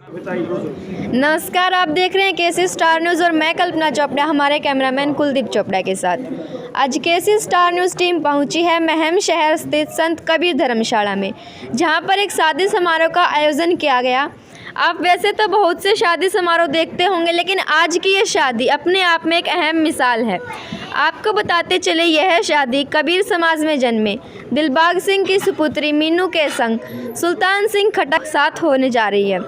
नमस्कार, आप देख रहे हैं केसी स्टार न्यूज़ और मैं कल्पना चोपड़ा हमारे कैमरामैन कुलदीप चोपड़ा के साथ। आज केसी स्टार न्यूज़ टीम पहुंची है महम शहर स्थित संत कबीर धर्मशाला में, जहां पर एक शादी समारोह का आयोजन किया गया। आप वैसे तो बहुत से शादी समारोह देखते होंगे, लेकिन आज की ये शादी अपने आप में एक अहम मिसाल है। आपको बताते चले, यह शादी कबीर समाज में जन्मे दिलबाग सिंह की सुपुत्री मीनू के संग सुल्तान सिंह खटक साथ होने जा रही है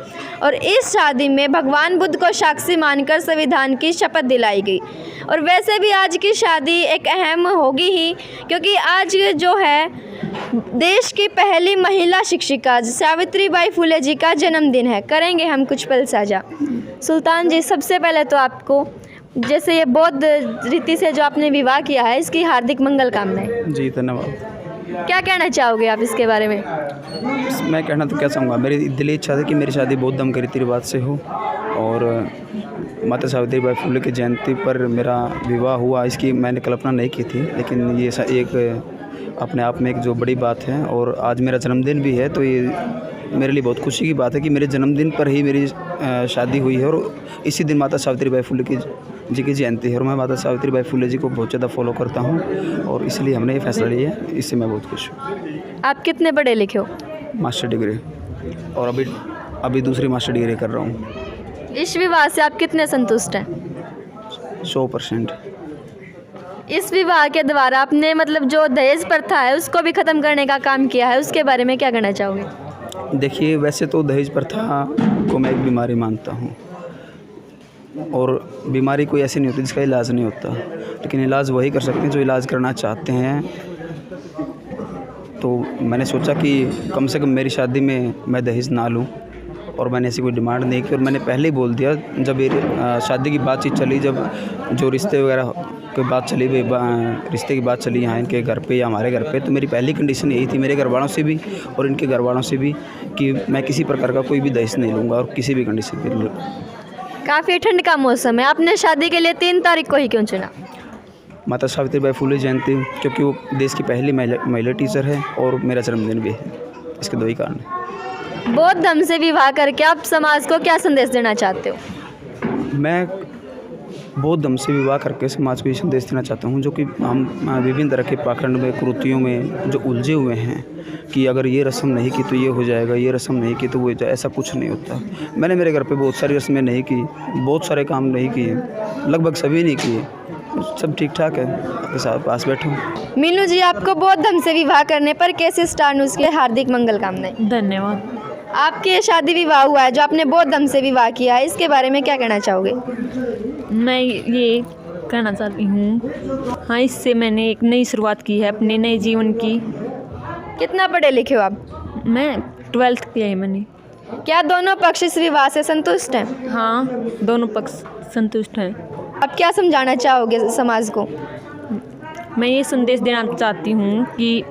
और इस शादी में भगवान बुद्ध को साक्षी मानकर संविधान की शपथ दिलाई गई। और वैसे भी आज की शादी एक अहम होगी ही, क्योंकि आज जो है देश की पहली महिला शिक्षिका सावित्रीबाई फुले जी का जन्मदिन है। करेंगे हम कुछ पल साझा। सुल्तान जी, सबसे पहले तो आपको, जैसे ये बौद्ध रीति से जो आपने विवाह किया है, इसकी हार्दिक मंगल कामनाएं। जी धन्यवाद। क्या कहना चाहोगे आप इसके बारे में? मैं कहना तो क्या चाहूँगा, मेरी दिली इच्छा थी कि मेरी शादी बौद्ध धर्म के रीति रिवाज से हो और माता सावित्रीबाई फुले की जयंती पर मेरा विवाह हुआ। इसकी मैंने कल्पना नहीं की थी, लेकिन ये एक अपने आप में एक जो बड़ी बात है। और आज मेरा जन्मदिन भी है, तो ये मेरे लिए बहुत खुशी की बात है कि मेरे जन्मदिन पर ही मेरी शादी हुई है और इसी दिन माता सावित्रीबाई फुले जी की जयंती है। और मैं माता सावित्रीबाई फुले जी को बहुत ज़्यादा फॉलो करता हूँ और इसलिए हमने ये फैसला लिया है। इससे मैं बहुत खुश हूँ। आप कितने पढ़े लिखे हो? मास्टर डिग्री, और अभी दूसरी मास्टर डिग्री कर रहा हूँ। इस विवाह से आप कितने संतुष्ट हैं? 100%। इस विवाह के द्वारा आपने जो दहेज प्रथा है उसको भी ख़त्म करने का काम किया है, उसके बारे में क्या कहना चाहोगे? देखिए, वैसे तो दहेज प्रथा को मैं एक बीमारी मानता हूँ और बीमारी कोई ऐसी नहीं होती जिसका इलाज नहीं होता, लेकिन इलाज वही कर सकते हैं जो इलाज करना चाहते हैं। तो मैंने सोचा कि कम से कम मेरी शादी में मैं दहेज ना लूँ और मैंने ऐसी कोई डिमांड नहीं की। और मैंने पहले ही बोल दिया, जब ये शादी की बातचीत चली, जब जो रिश्ते वगैरह की बात चली, रिश्ते की बात चली यहाँ इनके घर पे या हमारे घर पे, तो मेरी पहली कंडीशन यही थी मेरे घर वालों से भी और इनके घर वालों से भी कि मैं किसी प्रकार का कोई भी दहेज नहीं लूँगा और किसी भी कंडीशन पर। काफ़ी ठंड का मौसम है, आपने शादी के लिए 3 तारीख को ही क्यों चुना? माता सावित्रीबाई फुले जयंती, क्योंकि वो देश की पहली महिला टीचर है और मेरा जन्मदिन भी है। इसके 2 ही कारण हैं। बौद्ध धर्म से विवाह करके आप समाज को क्या संदेश देना चाहते हो? मैं बौद्ध धर्म से विवाह करके समाज को ये संदेश देना चाहता हूँ, जो कि हम विभिन्न तरह के पाखंड में, कुरीतियों में जो उलझे हुए हैं कि अगर ये रस्म नहीं की तो ये हो जाएगा, ये रस्म नहीं की तो वो हो जाए। ऐसा कुछ नहीं होता। मैंने मेरे घर पे बहुत सारी रस्में नहीं की, बहुत सारे काम नहीं किए, लगभग सभी नहीं किए। सब ठीक ठाक है। आपके साथ पास बैठा हूँ। मीनू जी, आपको बौद्ध धर्म से विवाह करने पर केसी स्टार न्यूज़ के हार्दिक मंगल कामनाएं। धन्यवाद। आपके शादी विवाह हुआ है जो आपने बौद्ध धर्म से विवाह किया है, इसके बारे में क्या कहना चाहोगे? मैं ये कहना चाहती हूँ, हाँ, इससे मैंने एक नई शुरुआत की है अपने नए जीवन की। कितना पढ़े लिखे हो आप? मैं 12th किया है मैंने। क्या दोनों पक्ष इस विवाह से संतुष्ट हैं? हाँ, दोनों पक्ष संतुष्ट हैं। आप क्या समझाना चाहोगे समाज को? मैं ये संदेश देना चाहती हूँ कि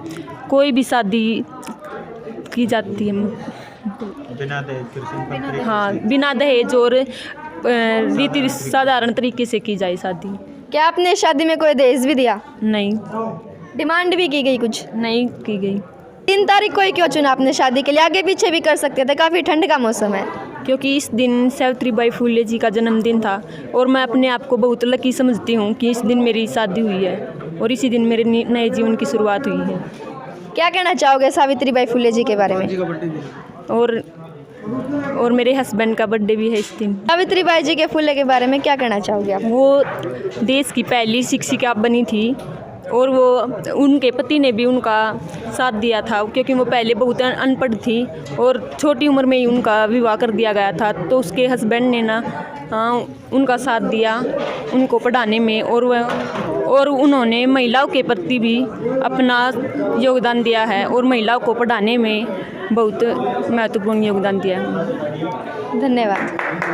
कोई भी शादी की जाती है बिना दहेज और रीति साधारण तरीके से की जाए शादी। क्या आपने शादी में कोई दहेज भी दिया? नहीं। डिमांड भी की गई? कुछ नहीं की गई। 3 तारीख को ही क्यों चुना आपने शादी के लिए? आगे पीछे भी कर सकते थे, काफ़ी ठंड का मौसम है। क्योंकि इस दिन सावित्रीबाई फुले जी का जन्मदिन था और मैं अपने आप को बहुत लकी समझती हूँ कि इस दिन मेरी शादी हुई है और इसी दिन मेरे नए जीवन की शुरुआत हुई है। क्या कहना चाहोगे सावित्रीबाई फुले जी के बारे में? और मेरे हस्बैंड का बर्थडे भी है इस दिन। सावित्रीबाई जी के फुले के बारे में क्या कहना चाहोगे आप? वो देश की पहली शिक्षिका बनी थी और वो उनके पति ने भी उनका साथ दिया था, क्योंकि वो पहले बहुत अनपढ़ थी और छोटी उम्र में ही उनका विवाह कर दिया गया था। तो उसके हस्बैंड ने उनका साथ दिया उनको पढ़ाने में और उन्होंने महिलाओं के प्रति भी अपना योगदान दिया है और महिलाओं को पढ़ाने में बहुत महत्वपूर्ण योगदान दिया है। धन्यवाद।